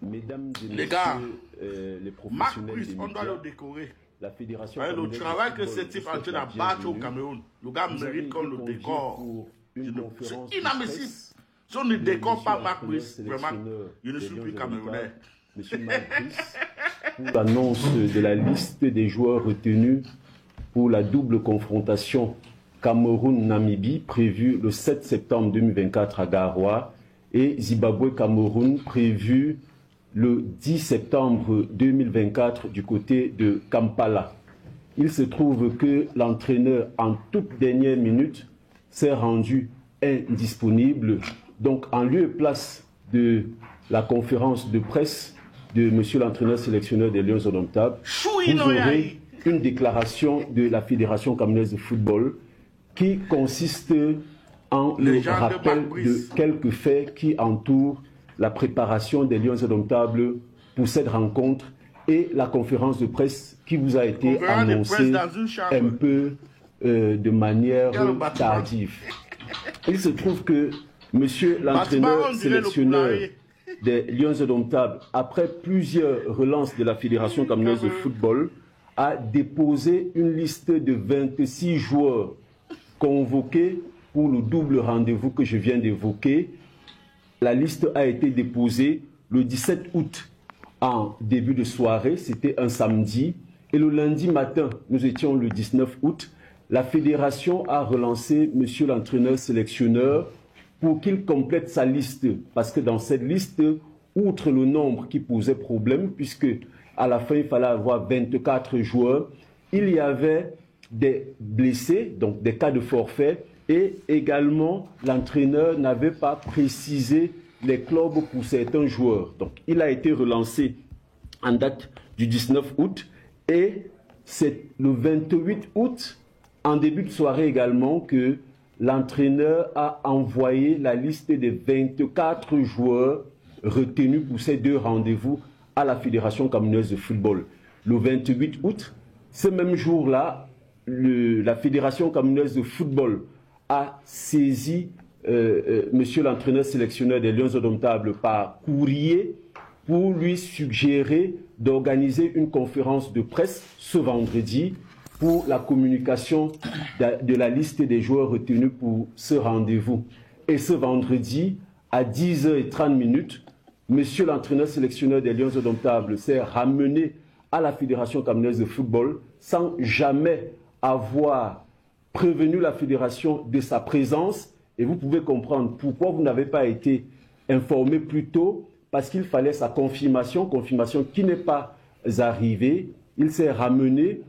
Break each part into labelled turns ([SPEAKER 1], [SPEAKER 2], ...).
[SPEAKER 1] Mesdames et
[SPEAKER 2] Les gars,
[SPEAKER 1] les
[SPEAKER 2] Marc
[SPEAKER 1] professionnels
[SPEAKER 2] Brice,
[SPEAKER 1] des
[SPEAKER 2] on doit
[SPEAKER 1] médias,
[SPEAKER 2] le décorer.
[SPEAKER 1] la Fédération
[SPEAKER 2] Le
[SPEAKER 1] camerounaise de
[SPEAKER 2] travail que
[SPEAKER 1] football
[SPEAKER 2] ce type
[SPEAKER 1] vous
[SPEAKER 2] en
[SPEAKER 1] souhaite
[SPEAKER 2] train
[SPEAKER 1] la
[SPEAKER 2] de battre au
[SPEAKER 1] bienvenue.
[SPEAKER 2] Cameroun, le gars
[SPEAKER 1] Vous avez
[SPEAKER 2] mérite qu'on
[SPEAKER 1] été
[SPEAKER 2] le
[SPEAKER 1] conviés
[SPEAKER 2] décore.
[SPEAKER 1] pour une conférence
[SPEAKER 2] C'est
[SPEAKER 1] de
[SPEAKER 2] inadmissible.
[SPEAKER 1] presse
[SPEAKER 2] Si on ne
[SPEAKER 1] de
[SPEAKER 2] décore
[SPEAKER 1] monsieur
[SPEAKER 2] pas Marc
[SPEAKER 1] l'entraîneur
[SPEAKER 2] Brice, vraiment,
[SPEAKER 1] sélectionneur
[SPEAKER 2] je ne
[SPEAKER 1] des
[SPEAKER 2] suis
[SPEAKER 1] Lions
[SPEAKER 2] plus
[SPEAKER 1] indomptables,
[SPEAKER 2] camerounais.
[SPEAKER 1] monsieur Marc Brice, pour l'annonce de la liste des joueurs retenus pour la double confrontation Cameroun-Namibie prévue le 7 septembre 2024 à Garoua et Zimbabwe-Cameroun prévue le 10 septembre 2024 du côté de Kampala. Il se trouve que l'entraîneur, en toute dernière minute, s'est rendu indisponible. Donc, en lieu et place de la conférence de presse de monsieur l'entraîneur sélectionneur des Lions indomptables, vous aurez une déclaration de la Fédération camerounaise de football qui consiste en le rappel de quelques faits qui entourent la préparation des Lions indomptables pour cette rencontre et la conférence de presse qui vous a été annoncée un peu de manière tardive. Il se trouve que monsieur l'entraîneur sélectionneur des Lions indomptables, après plusieurs relances de la Fédération camerounaise de football, a déposé une liste de 26 joueurs convoqués pour le double rendez-vous que je viens d'évoquer. La liste a été déposée le 17 août en début de soirée, c'était un samedi. Et le lundi matin, nous étions le 19 août, la fédération a relancé monsieur l'entraîneur sélectionneur pour qu'il complète sa liste. Parce que dans cette liste, outre le nombre qui posait problème, puisque à la fin, il fallait avoir 24 joueurs, il y avait des blessés, donc des cas de forfait, et également l'entraîneur n'avait pas précisé les clubs pour certains joueurs. Donc il a été relancé en date du 19 août et c'est le 28 août, en début de soirée également, que l'entraîneur a envoyé la liste des 24 joueurs retenus pour ces deux rendez-vous à la Fédération camerounaise de football. Le 28 août, ce même jour-là, la Fédération camerounaise de football a saisi monsieur l'entraîneur sélectionneur des Lions indomptables par courrier pour lui suggérer d'organiser une conférence de presse ce vendredi pour la communication de la liste des joueurs retenus pour ce rendez-vous. Et ce vendredi, à 10h30, monsieur l'entraîneur sélectionneur des Lions indomptables s'est ramené à la Fédération camerounaise de football sans jamais avoir prévenu la fédération de sa présence. Et vous pouvez comprendre pourquoi vous n'avez pas été informé plus tôt, parce qu'il fallait sa confirmation qui n'est pas arrivée. Il s'est ramené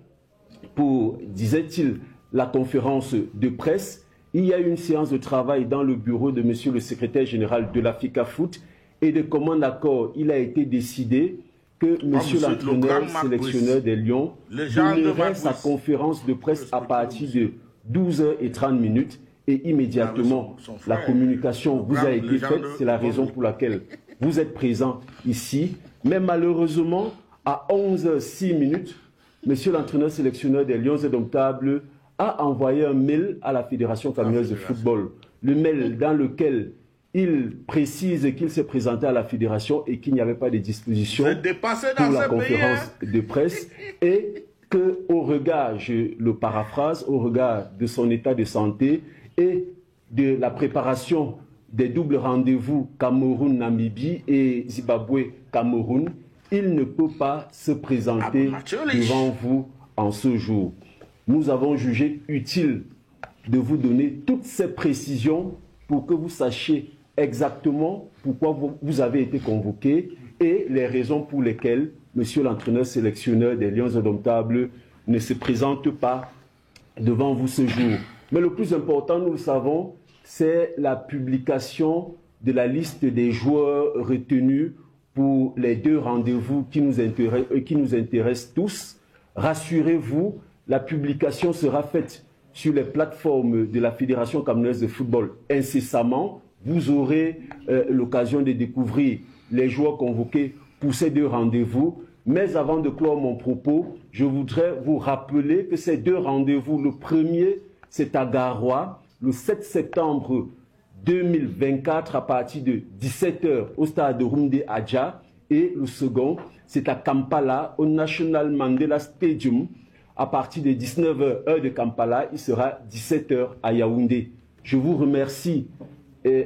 [SPEAKER 1] pour, disait-il, la conférence de presse. Il y a eu une séance de travail dans le bureau de monsieur le secrétaire général de l'Africa Foot et de commun accord, il a été décidé que monsieur l'entraîneur sélectionneur des Lions donnerait sa conférence de presse à partir de 12h30 et immédiatement la communication vous a été faite. C'est la raison pour laquelle vous êtes présent ici. Mais malheureusement, à 11h06, monsieur l'entraîneur sélectionneur des Lions indomptables a envoyé un mail à la Fédération camerounaise de football. Le mail dans lequel il précise qu'il s'est présenté à la fédération et qu'il n'y avait pas de disposition pour la conférence de presse et qu'au regard, je le paraphrase, au regard de son état de santé et de la préparation des doubles rendez-vous Cameroun-Namibie et Zimbabwe-Cameroun, il ne peut pas se présenter devant vous en ce jour. Nous avons jugé utile de vous donner toutes ces précisions pour que vous sachiez exactement pourquoi vous avez été convoqué et les raisons pour lesquelles monsieur l'entraîneur sélectionneur des Lions indomptables ne se présente pas devant vous ce jour. Mais le plus important, nous le savons, c'est la publication de la liste des joueurs retenus pour les deux rendez-vous qui nous intéressent tous. Rassurez-vous, la publication sera faite sur les plateformes de la Fédération camerounaise de football incessamment. Vous aurez l'occasion de découvrir les joueurs convoqués pour ces deux rendez-vous. Mais avant de clore mon propos, je voudrais vous rappeler que ces deux rendez-vous, le premier, c'est à Garoua, le 7 septembre 2024 à partir de 17h au stade de Rumde Adja. Et le second, c'est à Kampala, au National Mandela Stadium. À partir de 19h, heure de Kampala, il sera 17h à Yaoundé. Je vous remercie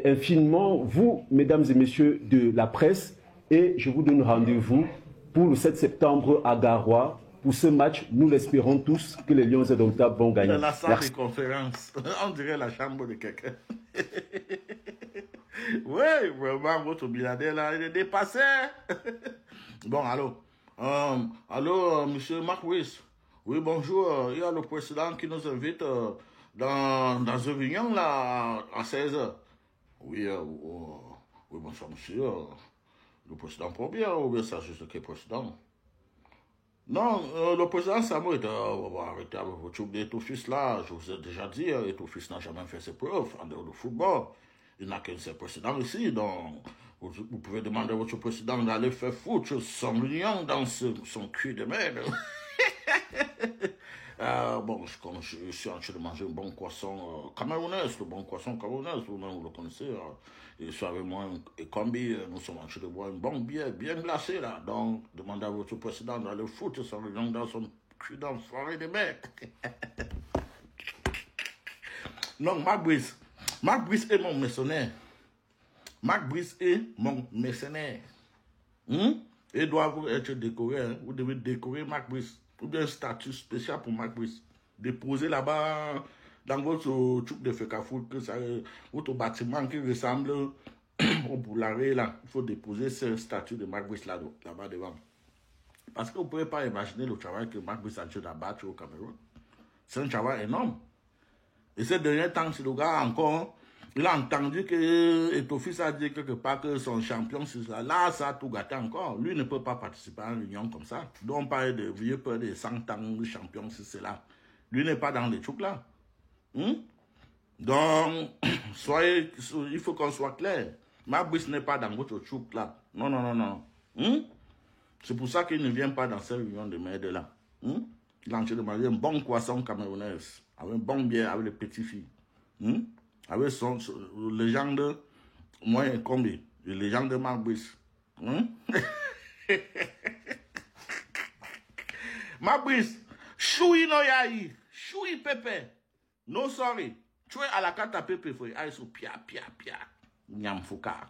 [SPEAKER 1] infiniment, vous, mesdames et messieurs de la presse, et je vous donne rendez-vous pour le 7 septembre à Garoua. Pour ce match, nous l'espérons tous que les Lions indomptables vont gagner.
[SPEAKER 2] La salle de conférence, on dirait la chambre de quelqu'un. Oui, vraiment, votre milliardaire là, il est dépassé. Bon, allô. Monsieur Marc Wyss. Oui, bonjour. Il y a le président qui nous invite dans une réunion là à 16h. Oui, oui, bonsoir, monsieur. Le président Probien, ou bien ça, juste qui est président. Non, le président Samuel, arrêtez avec votre truc d'Eto'o-Fils là. Je vous ai déjà dit, Eto'o-Fils n'a jamais fait ses preuves en dehors du football. Il n'a qu'un seul président ici, donc vous pouvez demander à votre président d'aller faire foutre son lion dans son cul de merde. Bon, comme je suis en train de manger un bon poisson camerounais, le bon poisson camerounais, vous le connaissez. Et soit avec moi et Combi, nous sommes en train de boire une bonne bière bien glacée là. Donc, demandez à votre président d'aller foutre son lion dans son cul d'enfoiré de merde. Non, Marc Wyss. Marc Wyss est mon mercenaire. Marc Wyss est mon mercenaire. Il doit être décoré. Hein? Vous devez décorer Marc Wyss. Ou bien un statut spécial pour Marc Wyss. Déposer là-bas dans votre truc de Fekafou, que ça, votre bâtiment qui ressemble au Boularé là. Il faut déposer ce statut de Marc Wyss là-bas devant. Parce que vous ne pouvez pas imaginer le travail que Marc Wyss a dû abattre au Cameroun. C'est un travail énorme. Et ces derniers temps, si le gars encore, il a entendu que Eto'o-Fils a dit quelque part que son champion, c'est ça. Là, ça a tout gâté encore. Lui ne peut pas participer à une union comme ça. Donc, on parle de vieux peur de 100 ans de champion, si c'est là. Lui n'est pas dans les trucs là. Donc, il faut qu'on soit clair. Marc Wyss n'est pas dans votre truc là. Non, non, non, non. C'est pour ça qu'il ne vient pas dans cette réunion de merde là. Il a en train de manger un bon poisson camerounais, avec un bon bière, avec les petites filles. Avec son légende, moi un combi, le légende de Marc Wyss. Marc Wyss, choui no yaï, choui pepe, no sorry, tu es à la carte à pepe, faut y aller sur pia, pia, pia, nyam fouka.